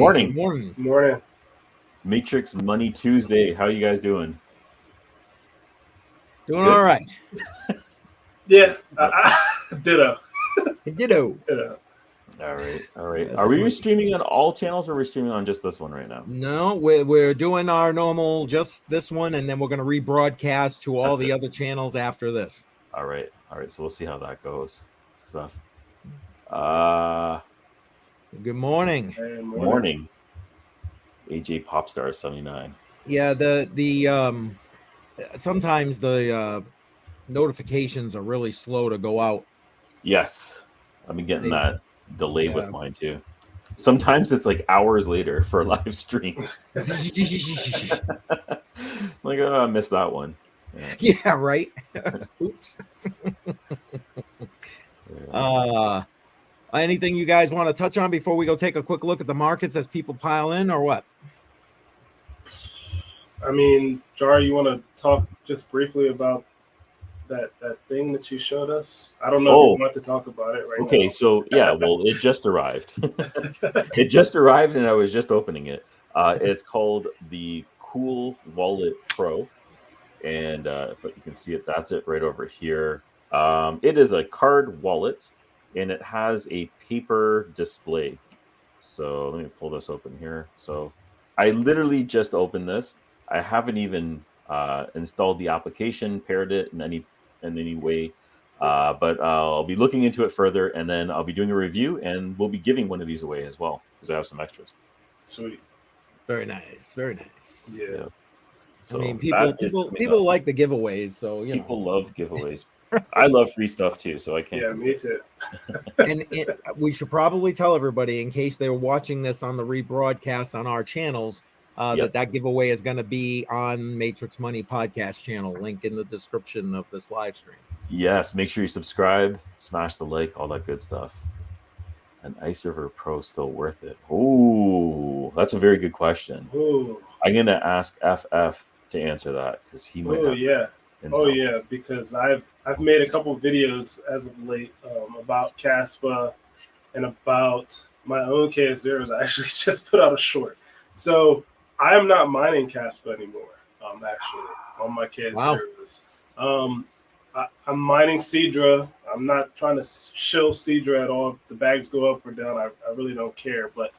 Morning. Good morning. Morning. Matrix Money Tuesday. How you guys doing? Doing Good? all right. Yeah, ditto. Ditto. Ditto. All right. That's Are we great. streaming on all channels, or are we streaming on just this one right now? No, we're doing our normal, just this one, and then we're going to rebroadcast to all That's the it. other channels after this. All right. So we'll see how that goes. Stuff. Good morning. Hey, Morning. AJ Popstar 79. Yeah, the sometimes the notifications are really slow to go out. Yes, I've been getting They- that delay yeah. with mine too. Sometimes it's like hours later for a live stream. Like, oh, I missed that one. Yeah, right. Oops. Anything you guys want to touch on before we go take a quick look at the markets as people pile in, or what? I mean, Jar, you want to talk just briefly about that thing that you showed us? I don't know if you want to talk about it right now. Okay, so yeah, well, it just arrived. It just arrived, and I was just opening it. It's called the Cool Wallet Pro, and if you can see it, that's it right over here. It is a card wallet, and it has a paper display. So let me pull this open here. So I literally just opened this. I haven't even installed the application, paired it in any way. But I'll be looking into it further, and then I'll be doing a review, and we'll be giving one of these away as well because I have some extras. Sweet. Very nice. Very nice. Yeah. So I mean, people like the giveaways, so people love giveaways. I love free stuff too, so I can't. Yeah, me too. And we should probably tell everybody, in case they're watching this on the rebroadcast on our channels, that giveaway is going to be on Matrix Money podcast channel. Link in the description of this live stream. Yes, make sure you subscribe, smash the like, all that good stuff. An Ice River Pro still worth it? Ooh, that's a very good question. Ooh. I'm gonna ask FF to answer that because he might. Yeah, because I've made a couple of videos as of late about Caspa and about my own KS0s. I actually just put out a short. So I am not mining Caspa anymore. Actually, on my KS0s. Wow. I'm mining Cedra. I'm not trying to shill Cedra at all. If the bags go up or down, I really don't care. But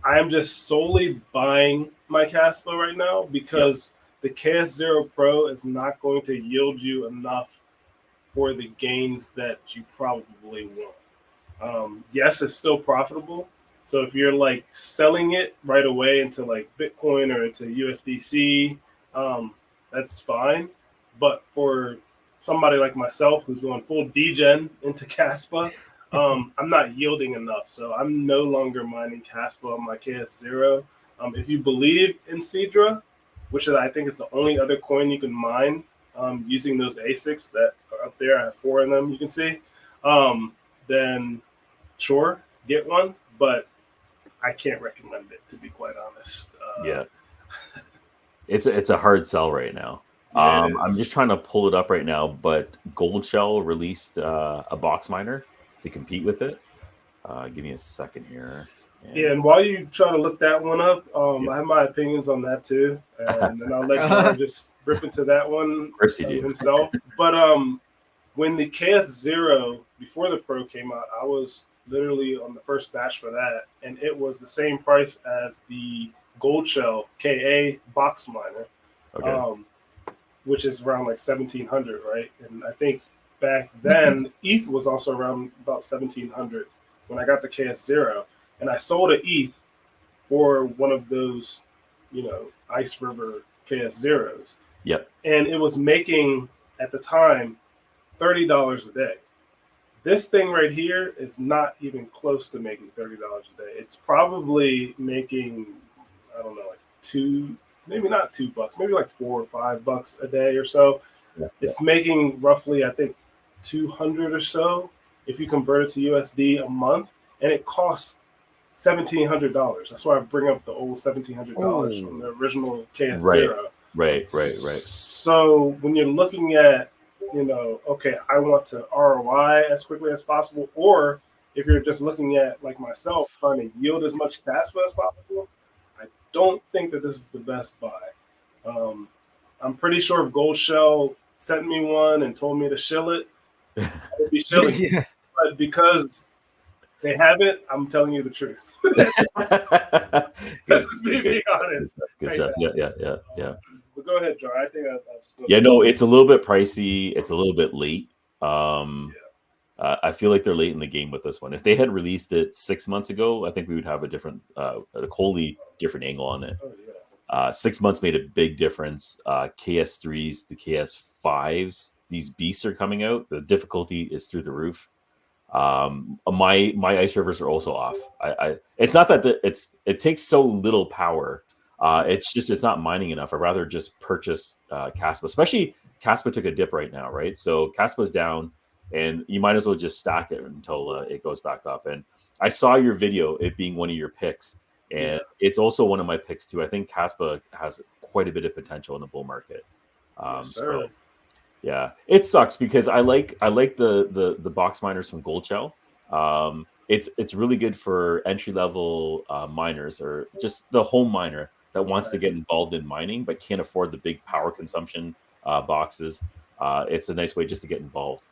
I am just solely buying my Caspa right now because the KS0 Pro is not going to yield you enough for the gains that you probably want. Yes, it's still profitable. So if you're like selling it right away into like Bitcoin or into USDC, that's fine. But for somebody like myself who's going full degen into Caspa, I'm not yielding enough. So I'm no longer mining Caspa on my KS0. If you believe in Cedra, which I think is the only other coin you can mine using those ASICs that are up there, I have 4 of them you can see, then sure, get one. But I can't recommend it, to be quite honest. It's a hard sell right now. Yeah, I'm just trying to pull it up right now, but Gold Shell released a box miner to compete with it. Give me a second here. And while you try to look that one up, I have my opinions on that too, and then I'll let Jar just rip into that one himself. But when the KS0 before the Pro came out, I was literally on the first batch for that, and it was the same price as the Gold Shell KA box miner. Okay. Which is around like 1,700, right? And I think back then ETH was also around about 1,700 when I got the KS0, and I sold an ETH for one of those, Ice River KS0s. Yep. And it was making at the time $30 a day. This thing right here is not even close to making $30 a day. It's probably making, I don't know, like maybe not $2, maybe like $4 or $5 a day or so. Yeah. It's making roughly, I think, 200 or so if you convert it to USD a month, and it costs $1,700. That's why I bring up the old $1,700 from the original KS0. Right. So when you're looking at, okay, I want to ROI as quickly as possible, or if you're just looking at like myself trying to yield as much cash flow as possible, I don't think that this is the best buy. I'm pretty sure if Gold Shell sent me one and told me to shill it, I would be shilling it. Yeah. But because they haven't, I'm telling you the truth. That's just me being honest. Good right stuff. now. Yeah. But go ahead, Joe. I think I've Yeah, no, it's a little bit pricey. It's a little bit late. I feel like they're late in the game with this one. If they had released it 6 months ago, I think we would have a wholly different angle on it. 6 months made a big difference. KS3s, the KS5s, these beasts are coming out. The difficulty is through the roof. My ice rivers are also off. It's not that it takes so little power. It's not mining enough. I'd rather just purchase Caspa, especially Caspa took a dip right now, right? So Caspa's down, and you might as well just stack it until it goes back up. And I saw your video, it being one of your picks, and it's also one of my picks too. I think Caspa has quite a bit of potential in the bull market. So yeah, it sucks because I like the box miners from Gold Shell. It's really good for entry level miners or just the home miner that wants to get involved in mining but can't afford the big power consumption boxes. It's a nice way just to get involved.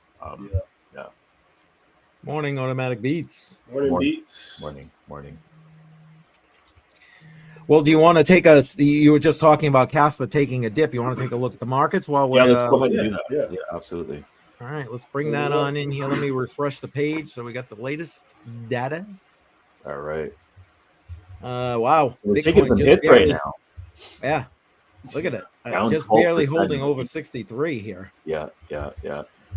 Yeah. Morning, Automatic Beats. Morning Beats. Morning. Well, do you want to take us? You were just talking about Caspa taking a dip. You want to take a look at the markets while we're? Yeah, let's go ahead and do that. Yeah, absolutely. All right, let's bring that on in here. Let me refresh the page so we got the latest data. All right. Wow, so we're taking some hits right now. Yeah, look at it. Just 12% barely holding over 63 here. Yeah.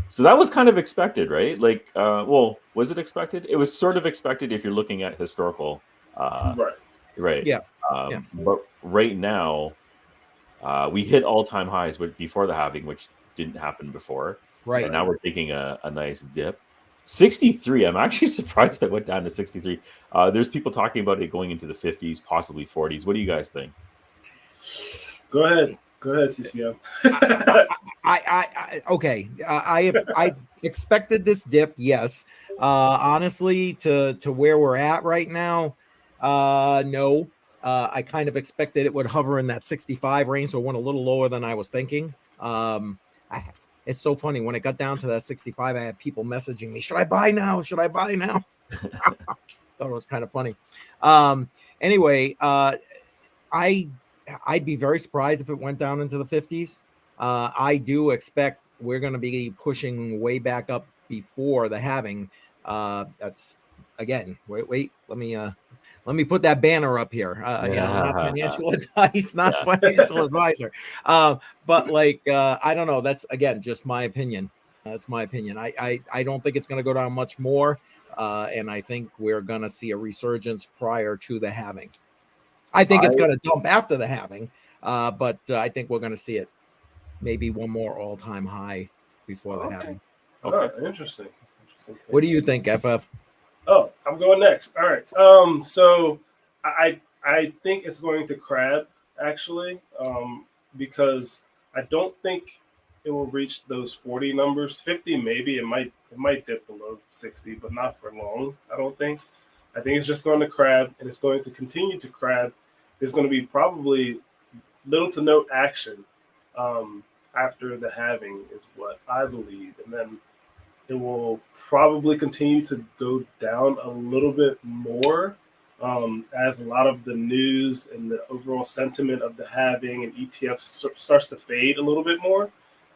So that was kind of expected, right? Like, was it expected? It was sort of expected if you're looking at historical. Right. Yeah. But right now, we hit all-time highs before the halving, which didn't happen before. Right. And now we're taking a nice dip. 63. I'm actually surprised that went down to 63. There's people talking about it going into the 50s, possibly 40s. What do you guys think? Go ahead, CCM. I expected this dip. Yes. Honestly, to where we're at right now, no. I kind of expected it would hover in that 65 range, so it went a little lower than I was thinking. It's so funny. When it got down to that 65, I had people messaging me, should I buy now? Thought it was kind of funny. Anyway, I'd be very surprised if it went down into the 50s. I do expect we're going to be pushing way back up before the halving. That's again, wait, let me put that banner up here. Not financial advice, not financial advisor. But I don't know. That's again just my opinion. That's my opinion. I don't think it's going to go down much more, and I think we're going to see a resurgence prior to the halving. I think it's going to dump after the halving, but I think we're going to see it maybe one more all-time high before the halving. Okay, interesting. What do you think, FF? Oh, I'm going next. All right. So I think it's going to crab actually, because I don't think it will reach those 40 numbers. 50 maybe. It might dip below 60, but not for long. I don't think. I think it's just going to crab, and it's going to continue to crab. There's going to be probably little to no action after the halving, is what I believe, and then it will probably continue to go down a little bit more as a lot of the news and the overall sentiment of the halving and ETFs starts to fade a little bit more.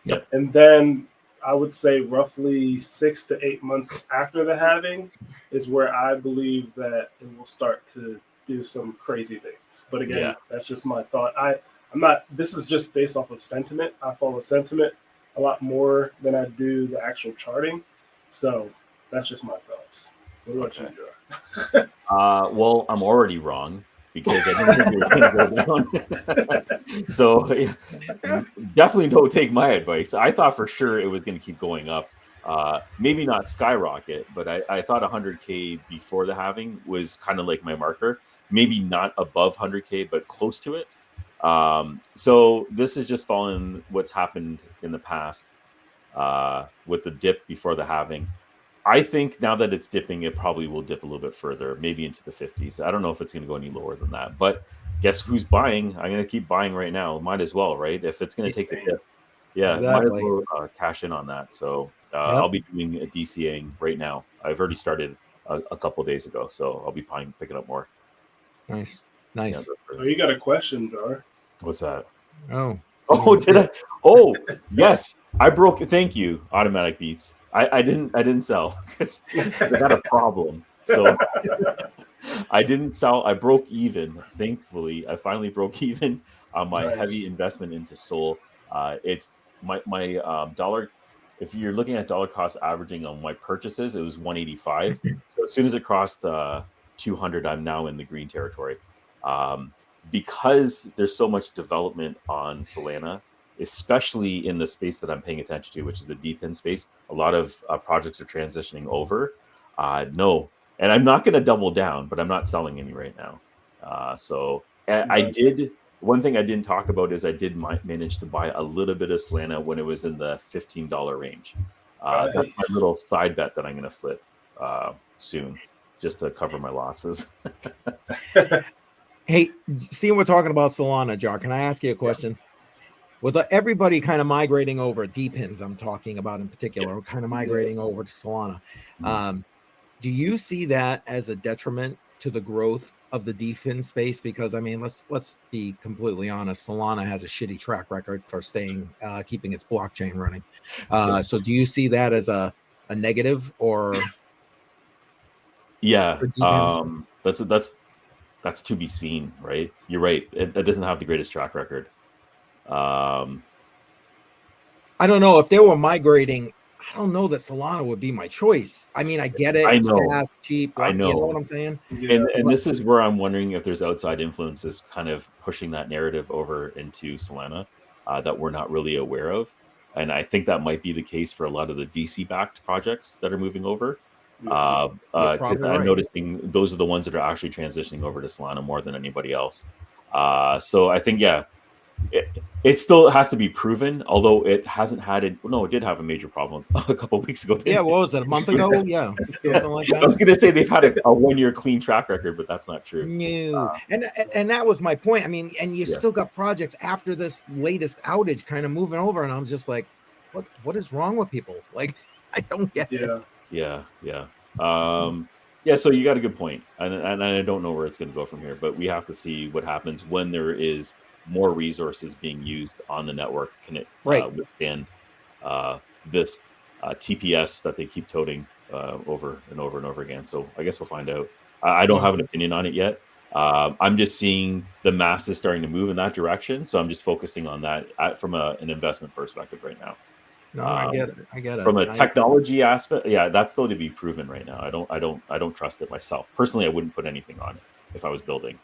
Yep. And then I would say roughly 6 to 8 months after the halving is where I believe that it will start to do some crazy things. But again, that's just my thought. This is just based off of sentiment. I follow sentiment a lot more than I do the actual charting. So that's just my thoughts. What about you, Joe? Well, I'm already wrong because I didn't think you were going to go down. So definitely don't take my advice. I thought for sure it was going to keep going up. Maybe not skyrocket, but I thought 100K before the halving was kind of like my marker. Maybe not above 100K, but close to it. So this is just following what's happened in the past with the dip before the halving. I think now that it's dipping, it probably will dip a little bit further, maybe into the 50s. I don't know if it's going to go any lower than that. But guess who's buying? I'm going to keep buying right now. Might as well, right? If it's going to take the dip, yeah, might as Exactly. well cash in on that. So I'll be doing a DCAing right now. I've already started a couple days ago, so I'll be picking up more. Nice. Yeah, so you got a question, Jar? What's that? Oh, did I? Oh, yes, I broke. Thank you, Automatic Beats. I didn't sell because I got a problem. So I didn't sell. I broke even. Thankfully, I finally broke even on my heavy investment into Sol. It's my dollar. If you're looking at dollar cost averaging on my purchases, it was 185. So as soon as it crossed 200, I'm now in the green territory. Because there's so much development on Solana, especially in the space that I'm paying attention to, which is the DePIN space. A lot of projects are transitioning over. No, and I'm not going to double down, but I'm not selling any right now. I did. One thing I didn't talk about is I did manage to buy a little bit of Solana when it was in the $15 range. That's my little side bet that I'm going to flip soon, just to cover my losses. Hey, seeing we're talking about Solana, Jar, can I ask you a question? With everybody kind of migrating over, DePINs I'm talking about in particular, kind of migrating over to Solana, do you see that as a detriment to the growth of the DePIN space? Because I mean, let's be completely honest, Solana has a shitty track record for keeping its blockchain running. So do you see that as a negative or? Yeah, that's to be seen, right? You're right. It doesn't have the greatest track record. I don't know if they were migrating. I don't know that Solana would be my choice. I mean, I get it. It's fast, cheap. I know. You know what I'm saying? Yeah. And this is where I'm wondering if there's outside influences kind of pushing that narrative over into Solana that we're not really aware of. And I think that might be the case for a lot of the VC-backed projects that are moving over. Because I'm noticing those are the ones that are actually transitioning over to Solana more than anybody else. So I think, it still has to be proven, although it hasn't had it. No, it did have a major problem a couple of weeks ago. What was it? A month ago? Yeah. Something like that. I was going to say they've had a 1-year clean track record, but that's not true. No. And that was my point. I mean, and you still got projects after this latest outage kind of moving over. And I'm just like, what is wrong with people? Like, I don't get it. Yeah. So you got a good point. And I don't know where it's going to go from here, but we have to see what happens when there is more resources being used on the network. Can it withstand this TPS that they keep toting over and over and over again? So I guess we'll find out. I don't have an opinion on it yet. I'm just seeing the masses starting to move in that direction. So I'm just focusing on that from an investment perspective right now. No, I get it. From a technology aspect, that's still to be proven right now. I don't trust it myself. Personally, I wouldn't put anything on it if I was building.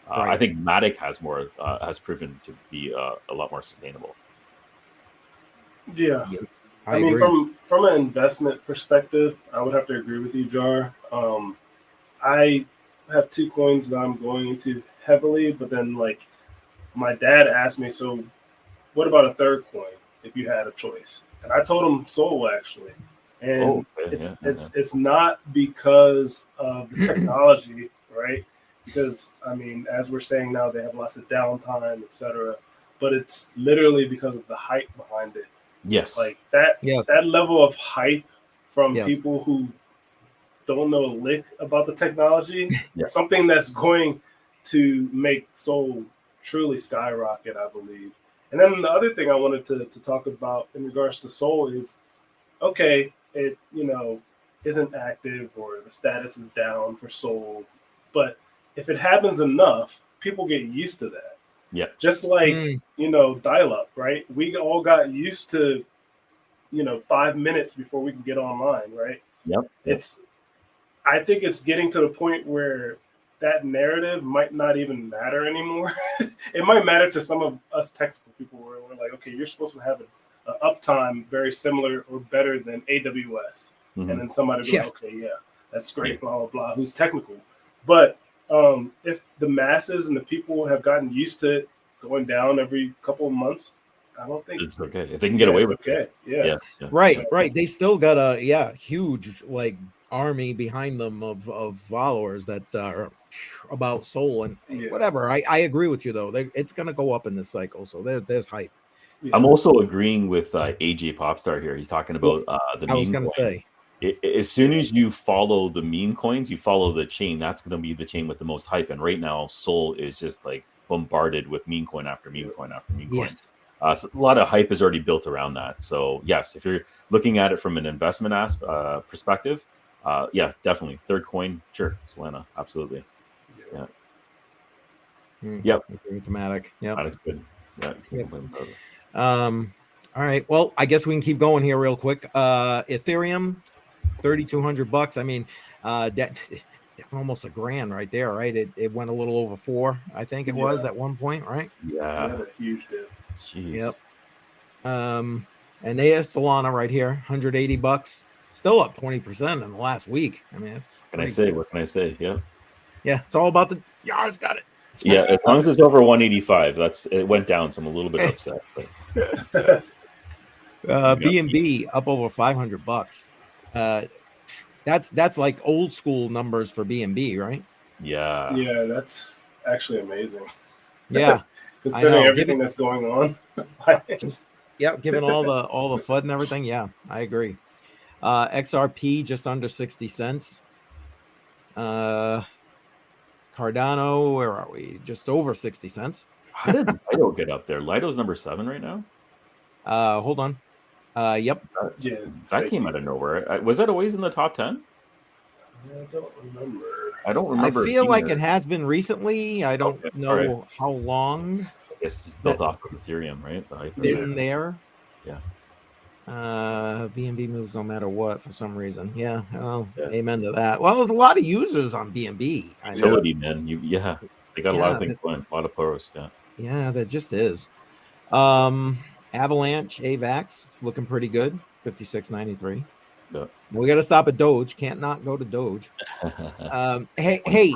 I think Matic has proven to be a lot more sustainable. Yeah, I mean, from an investment perspective, I would have to agree with you, Jar. I have 2 coins that I'm going into heavily, but then like my dad asked me, so what about a 3rd coin if you had a choice? And I told him Sol actually, and it's not because of the technology, right? Because I mean, as we're saying now, they have lots of downtime, etc. But it's literally because of the hype behind it. Yes, like that. Yes. That level of hype from people who don't know a lick about the technology. Something that's going to make Sol truly skyrocket, I believe. And then the other thing I wanted to talk about in regards to Sol is, okay, it isn't active or the status is down for Sol, but if it happens enough, people get used to that. Yeah. Just like, dial-up, right? We all got used to, 5 minutes before we can get online, right? Yep. I think it's getting to the point where that narrative might not even matter anymore. It might matter to some of us technical people where we're like, okay, you're supposed to have an uptime very similar or better than AWS. Mm-hmm. And then somebody goes, okay, that's great, blah, blah, blah, who's technical. But if the masses and the people have gotten used to it going down every couple of months, I don't think it's okay if they can get away with it. Yeah. Right. They still got a huge like army behind them of followers that are about Soul and whatever. I agree with you though. It's gonna go up in this cycle, so there's hype. I'm also agreeing with AJ Popstar here. He's talking about the meme. I was gonna say, as soon as you follow the meme coins, you follow the chain. That's going to be the chain with the most hype. And right now, Soul is just like bombarded with meme coin after meme coin after meme coin. So a lot of hype is already built around that. So yes, if you're looking at it from an investment perspective, yeah, definitely third coin, sure, Solana, absolutely. Yeah. Yep. Thematic. Yeah, that's good. Yeah. Yep. All right. Well, I guess we can keep going here real quick. Ethereum, $3,200. I mean, that almost $1,000 right there, right? It went a little over 4, I think it was at one point, right? Yeah. A huge dip. Jeez. Yep. And there's Solana right here, $180, still up 20% in the last week. I mean, what can I say? Yeah. Yeah, it's all about the Yars got it. Yeah, as long as it's over 185, it went down, so I'm a little bit upset. But BNB up over $500. That's like old school numbers for BNB, right? Yeah. Yeah, that's actually amazing. Yeah. Considering everything that's going on. Given all the FUD and everything. Yeah, I agree. XRP just under 60 cents. Cardano, where are we? Just over 60 cents. How did Lido get up there? Lido's number 7 right now. Hold on. Yep. That came out of nowhere. Was that always in the top 10? I don't remember. I feel like it has been recently. I don't know how long. I guess it's built off of Ethereum, right? In there. Yeah. BNB moves no matter what for some reason. Yeah. Well, amen to that. Well, there's a lot of users on BNB. Utility, man. They got a lot of things going. A lot of pros. Yeah. Yeah, that just is. Avalanche, AVAX looking pretty good. 56.93. Yeah. We got to stop at Doge. Can't not go to Doge. Hey.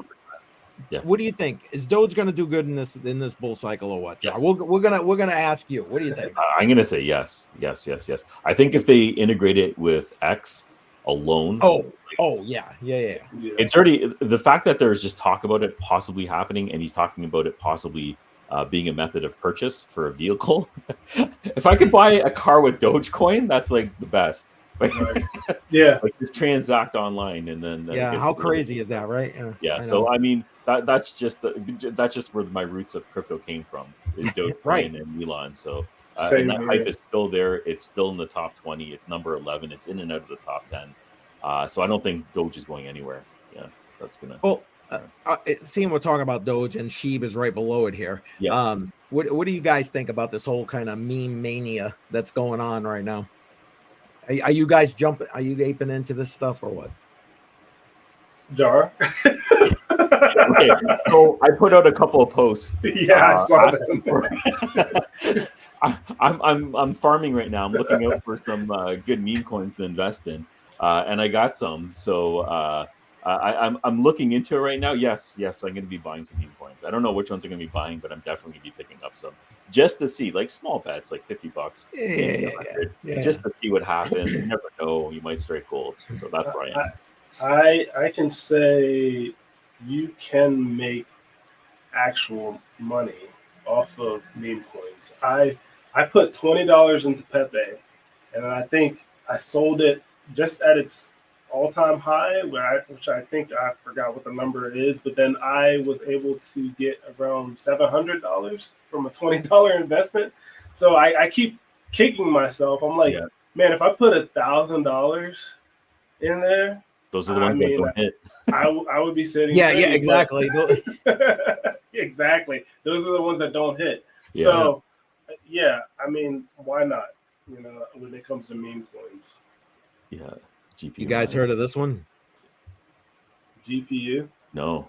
Yeah. What do you think? Is Doge going to do good in this bull cycle or what? Yes. We're gonna ask you. What do you think? I'm gonna say yes. I think if they integrate it with X alone. Yeah. It's already the fact that there's just talk about it possibly happening, and he's talking about it possibly being a method of purchase for a vehicle. If I could buy a car with Dogecoin, that's like the best. Like just transact online and then how crazy is that, right? So I mean that's just where my roots of crypto came from, is Dogecoin and Elon. So and that hype is still there. It's still in the top 20. It's number 11. It's in and out of the top 10. So I don't think Doge is going anywhere. Yeah, that's gonna. Well, seeing we're talking about Doge and Sheeb is right below it here. Yeah. What do you guys think about this whole kind of meme mania that's going on right now? Are you guys jumping? Are you aping into this stuff or what? Jar. Okay, so I put out a couple of posts. Yeah, I saw them. I'm farming right now. I'm looking out for some good meme coins to invest in, and I got some. So I'm looking into it right now. Yes, I'm going to be buying some meme coins. I don't know which ones I'm going to be buying, but I'm definitely going to be picking up some just to see, like small bets, like $50, just to see what happens. You never know; you might strike gold. So that's where I am. I can say you can make actual money off of meme coins. I put $20 into Pepe, and I think I sold it just at its all-time high, which I think I forgot what the number is, but then I was able to get around $700 from a $20 investment. So I keep kicking myself. I'm like, man, if I put $1,000 in there, those are the ones that don't hit. I would be sitting. Yeah, exactly. Exactly. Those are the ones that don't hit. Yeah. So, I mean, why not? When it comes to meme coins. Yeah. GPU. You guys heard of this one? GPU? No.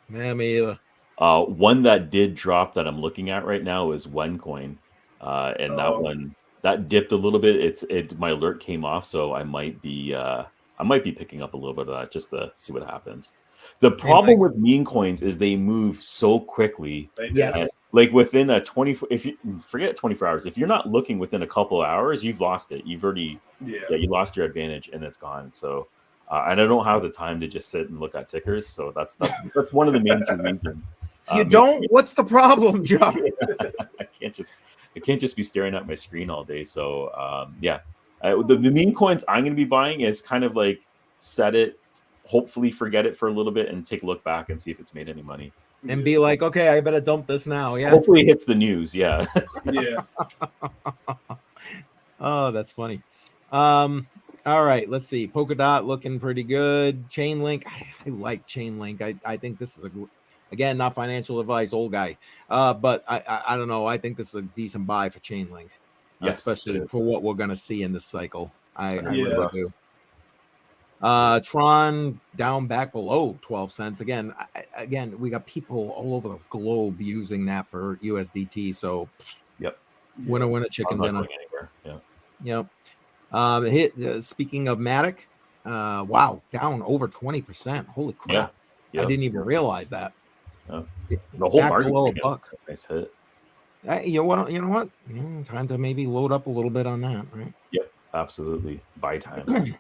Man, me either. One that did drop that I'm looking at right now is OneCoin, and that one that dipped a little bit. My alert came off, so I might be picking up a little bit of that just to see what happens. The problem with meme coins is they move so quickly. Yes. Like within a 24, if you forget 24 hours, if you're not looking within a couple of hours, you've lost it. You've already, you lost your advantage and it's gone. So, and I don't have the time to just sit and look at tickers. So that's one of the major reasons. You don't? What's the problem, John? I can't just be staring at my screen all day. So, the meme coins I'm going to be buying is kind of like set it, hopefully forget it for a little bit and take a look back and see if it's made any money. And be like, okay, I better dump this now. Yeah. Hopefully it hits the news. Yeah. Yeah. Oh, that's funny. All right, let's see. Polkadot looking pretty good. Chainlink, I like Chainlink. I think this is again, not financial advice, old guy. But I don't know. I think this is a decent buy for Chainlink, especially for what we're gonna see in this cycle. I really do. Tron down back below 12 cents. Again, we got people all over the globe using that for USDT. So, winner, chicken dinner. Yeah. Yep. Speaking of Matic, wow, down over 20%. Holy crap! I didn't even realize that. The whole market below a buck. Nice hit. You know what? Time to maybe load up a little bit on that, right? Yep, absolutely. Buy time.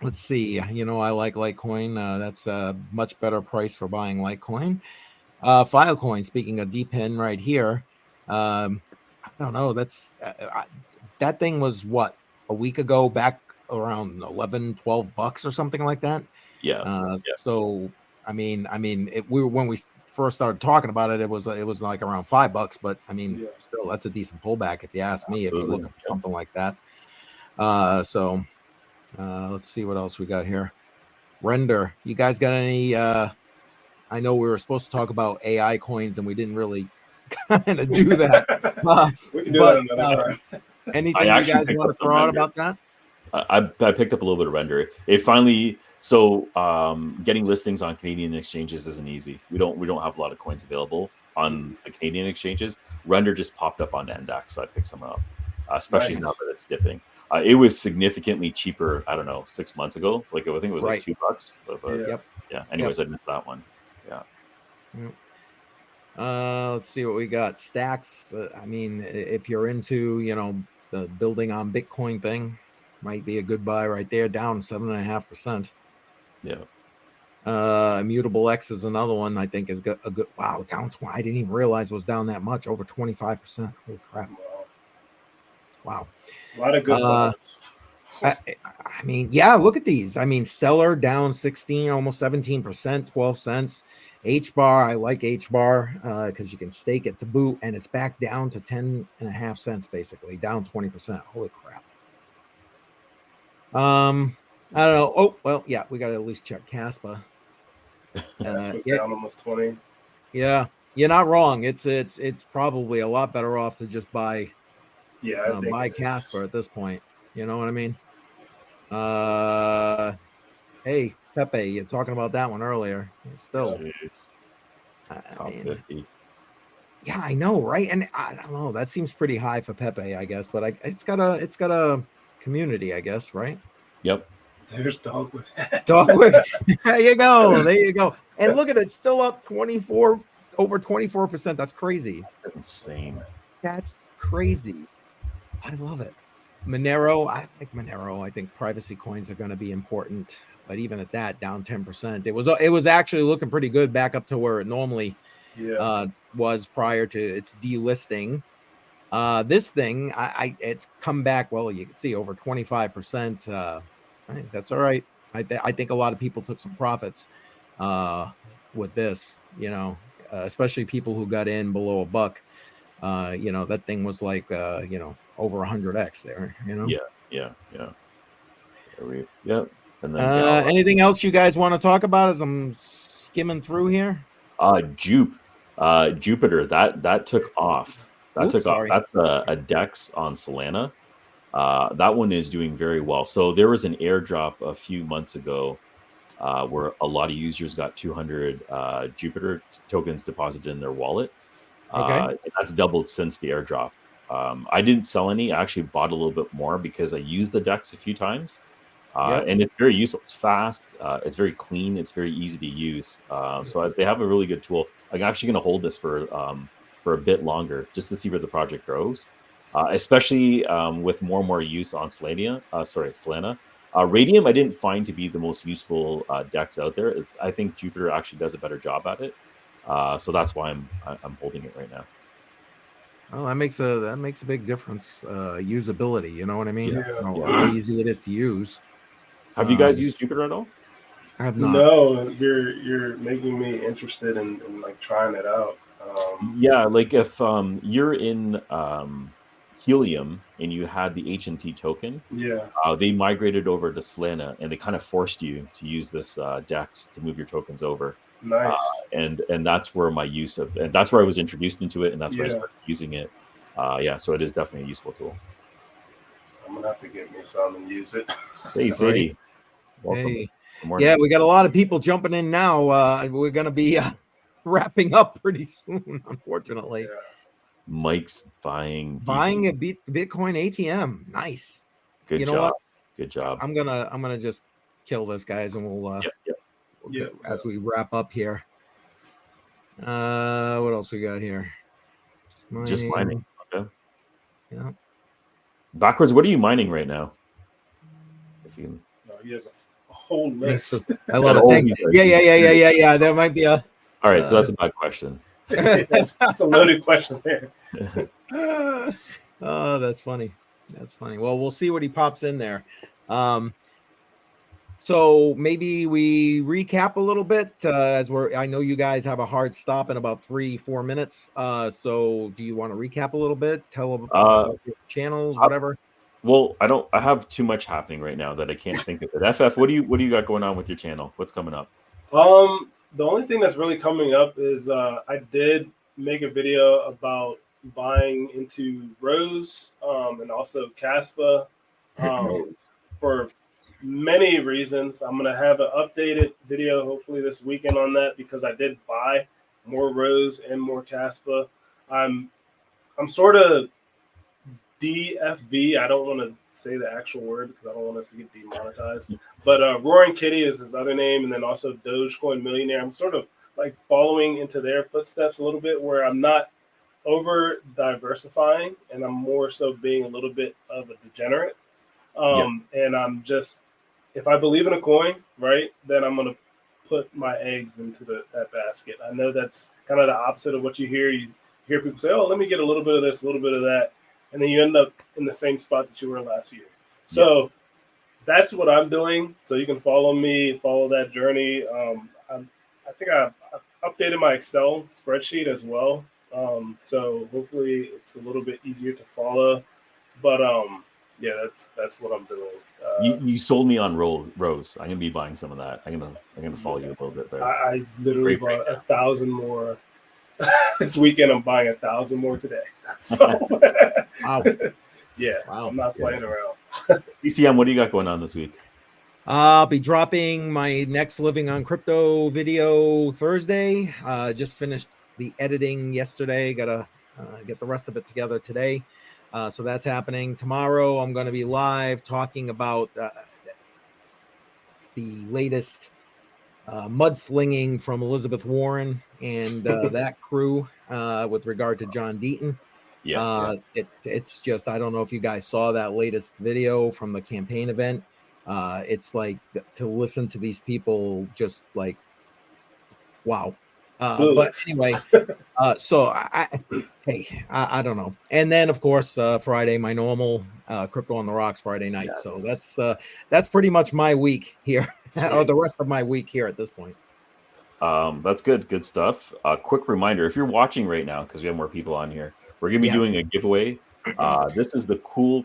Let's see. I like Litecoin. That's a much better price for buying Litecoin. Filecoin, speaking of DPIN right here. I don't know. That's that thing was what, a week ago, back around $11-12 or something like that. Yeah. So when we first started talking about it, it was like around $5, but still, that's a decent pullback if you ask me. If you're looking for something like that. Let's see what else we got here. Render, you guys got any? I know we were supposed to talk about AI coins, and we didn't really kind of do that. We can do that another time. Anything you guys want to throw out about that? I picked up a little bit of Render. It finally getting listings on Canadian exchanges isn't easy. We don't have a lot of coins available on the Canadian exchanges. Render just popped up on Index, so I picked some up, especially now that it's dipping. It was significantly cheaper, I don't know, 6 months ago. Like I think it was like $2. But anyways, I missed that one. Let's see what we got. Stacks. If you're into the building on Bitcoin thing, might be a good buy right there. Down 7.5%. Immutable X is another one I think is a good. Wow, down 20. I didn't even realize it was down that much, over 25%. Holy crap! Wow. A lot of good ones. Look at these. Stellar down 16, almost 17%, 12 cents. H-bar, I like H-bar because you can stake it to boot, and it's back down to 10.5 cents, basically, down 20%. Holy crap. I don't know. Oh, well, yeah, we got to at least check Caspa. Down almost 20. Yeah, you're not wrong. It's probably a lot better off to just buy Casper at this point. You know what I mean? Hey, Pepe, you're talking about that one earlier. Still, top 50. Yeah, I know, right? And I don't know. That seems pretty high for Pepe, I guess. But it's got a community, I guess, right? Yep. There's Dogwood. Dogwood. There you go. And look at it, still up over 24%. That's crazy. That's insane. That's crazy. I love it. Monero, I like Monero. I think privacy coins are going to be important, but even at that, down 10%. It was actually looking pretty good back up to where it normally was prior to its delisting. This thing, it's come back. Well, you can see over 25%. That's all right. I think a lot of people took some profits with this. Especially people who got in below $1. That thing was like over 100x there. Yeah. And then anything else you guys want to talk about as I'm skimming through here? Jupiter that took off. That's a DEX on Solana. That one is doing very well. So there was an airdrop a few months ago where a lot of users got 200 Jupiter tokens deposited in their wallet. That's doubled since the airdrop. I didn't sell any. I actually bought a little bit more because I used the DEX a few times. And it's very useful. It's fast. It's very clean. It's very easy to use. So they have a really good tool. I'm actually going to hold this for a bit longer just to see where the project grows, especially with more and more use on Solana. Radium, I didn't find to be the most useful DEX out there. I think Jupiter actually does a better job at it. So that's why I'm holding it right now. Oh, that makes a big difference. Usability, you know what I mean? Yeah. How easy it is to use. Have you guys used Jupiter at all? I have not. No, you're making me interested in like trying it out. Yeah, like if you're in Helium and you had the HNT token, they migrated over to Solana and they kind of forced you to use this DEX to move your tokens over. Nice. And that's where and that's where I was introduced into it, and that's where I started using it. So it is definitely a useful tool. I'm gonna have to get me some and use it. Hey, Sadie. Welcome. Hey. Yeah, we got a lot of people jumping in now. We're gonna be wrapping up pretty soon, unfortunately. Yeah. Mike's buying a Bitcoin ATM. Nice. Good job. What? Good job. I'm gonna just kill this, guys, and we'll as we wrap up here. What else we got here? Just mining. Okay. Yeah. Backwards, what are you mining right now? If you he has a whole list. A lot of things. Yeah. There might be a. All right, so that's a bad question. That's a loaded question there. Oh, that's funny. That's funny. Well, we'll see what he pops in there. So maybe we recap a little bit I know you guys have a hard stop in about 3-4 minutes. So do you want to recap a little bit? Tell them about your channels, whatever. Well, I have too much happening right now that I can't think of it. FF, what do you got going on with your channel? What's coming up? The only thing that's really coming up is I did make a video about buying into Rose and also Caspa for many reasons. I'm going to have an updated video hopefully this weekend on that because I did buy more Rose and more Caspa. I'm sort of DFV. I don't want to say the actual word because I don't want us to get demonetized. But Roaring Kitty is his other name, and then also Dogecoin Millionaire. I'm sort of like following into their footsteps a little bit where I'm not over diversifying and I'm more so being a little bit of a degenerate. And I'm just, if I believe in a coin, right, then I'm going to put my eggs into that basket. I know that's kind of the opposite of what you hear. You hear people say, oh, let me get a little bit of this, a little bit of that. And then you end up in the same spot that you were last year. So that's what I'm doing. So you can follow me, follow that journey. I think I've updated my Excel spreadsheet as well. So hopefully it's a little bit easier to follow. But that's what I'm doing. You sold me on Rose. I'm gonna be buying some of that. I'm gonna follow you a little bit there. I literally bought 1,000 more this weekend. I'm buying 1,000 more today. So wow. Wow. I'm not playing around. CCM, what do you got going on this week? I'll be dropping my next Living on Crypto video Thursday. Just finished the editing yesterday. Gotta get the rest of it together today. So that's happening. Tomorrow I'm going to be live talking about the latest mudslinging from Elizabeth Warren and that crew with regard to John Deaton. It's just, I don't know if you guys saw that latest video from the campaign event. It's like to listen to these people just like, wow. But anyway, so I don't know. And then of course, Friday, my normal Crypto on the Rocks Friday night. Yes. So that's pretty much my week here, or the rest of my week here at this point. That's good stuff. Quick reminder, if you're watching right now, because we have more people on here, we're gonna be doing a giveaway. This is the Cool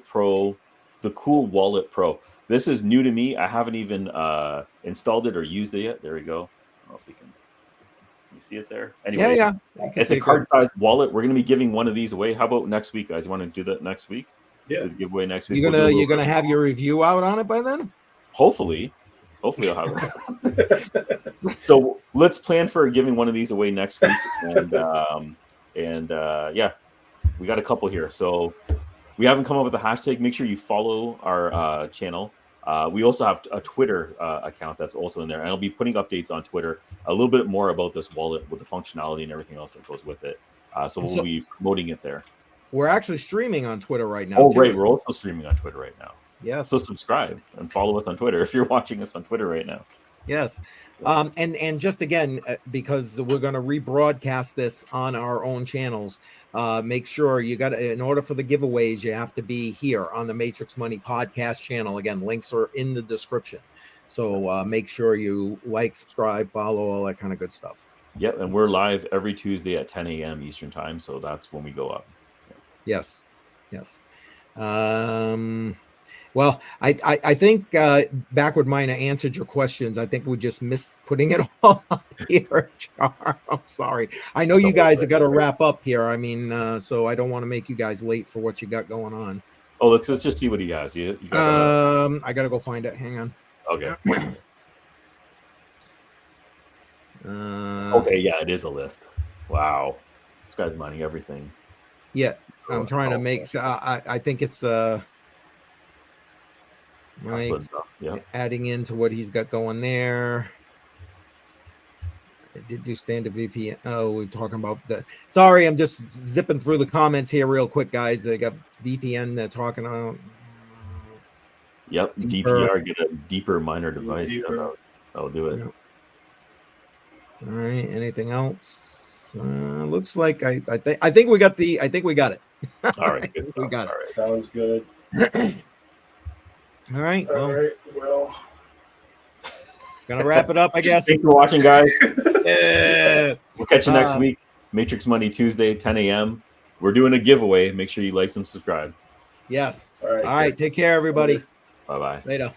Wallet Pro. This is new to me. I haven't even installed it or used it yet. There we go. I don't know if we can. You see it there? Anyways, it's a card-sized wallet. We're going to be giving one of these away. How about next week, guys? You want to do that next week? Yeah, do the giveaway next week. You're gonna have your review out on it by then? Hopefully I'll have it. So let's plan for giving one of these away next week, and we got a couple here. So we haven't come up with a hashtag. Make sure you follow our channel. We also have a Twitter account that's also in there, and I'll be putting updates on Twitter a little bit more about this wallet with the functionality and everything else that goes with it. So we'll be promoting it there. We're actually streaming on Twitter right now. Oh, right. We're also streaming on Twitter right now. Yes. So subscribe and follow us on Twitter if you're watching us on Twitter right now. Yes. And just again, because we're going to rebroadcast this on our own channels, make sure you got to, in order for the giveaways, you have to be here on the Matrix Money podcast channel. Again, links are in the description. So make sure you like, subscribe, follow, all that kind of good stuff. Yep. And we're live every Tuesday at 10 a.m. Eastern time. So that's when we go up. Yes. Yes. Well, I think Backward Miner answered your questions. I think we just missed putting it all up here, Char. I'm sorry. I know you guys have got to wrap up here. I mean, so I don't want to make you guys late for what you got going on. Oh, let's just see what he has. You got I got to go find it. Hang on. Okay. Okay, yeah, it is a list. Wow. This guy's mining everything. Yeah, I'm trying to make, I think it's adding into what he's got going there. I did do standard VPN. Oh, we're talking about the. Sorry, I'm just zipping through the comments here real quick, guys. They got VPN. They're talking about. Yep, DPR, get a deeper miner device. I'll do it. Yep. All right. Anything else? Looks like I think we got the. I think we got it. All right, we got it. Right. Sounds good. All right. All right. Well, gonna wrap it up, I guess. Thanks for watching, guys. We'll catch you next week. Matrix Money Tuesday, 10 a.m. We're doing a giveaway. Make sure you like and subscribe. Yes. All right. All right. Take care, everybody. Bye-bye. Later.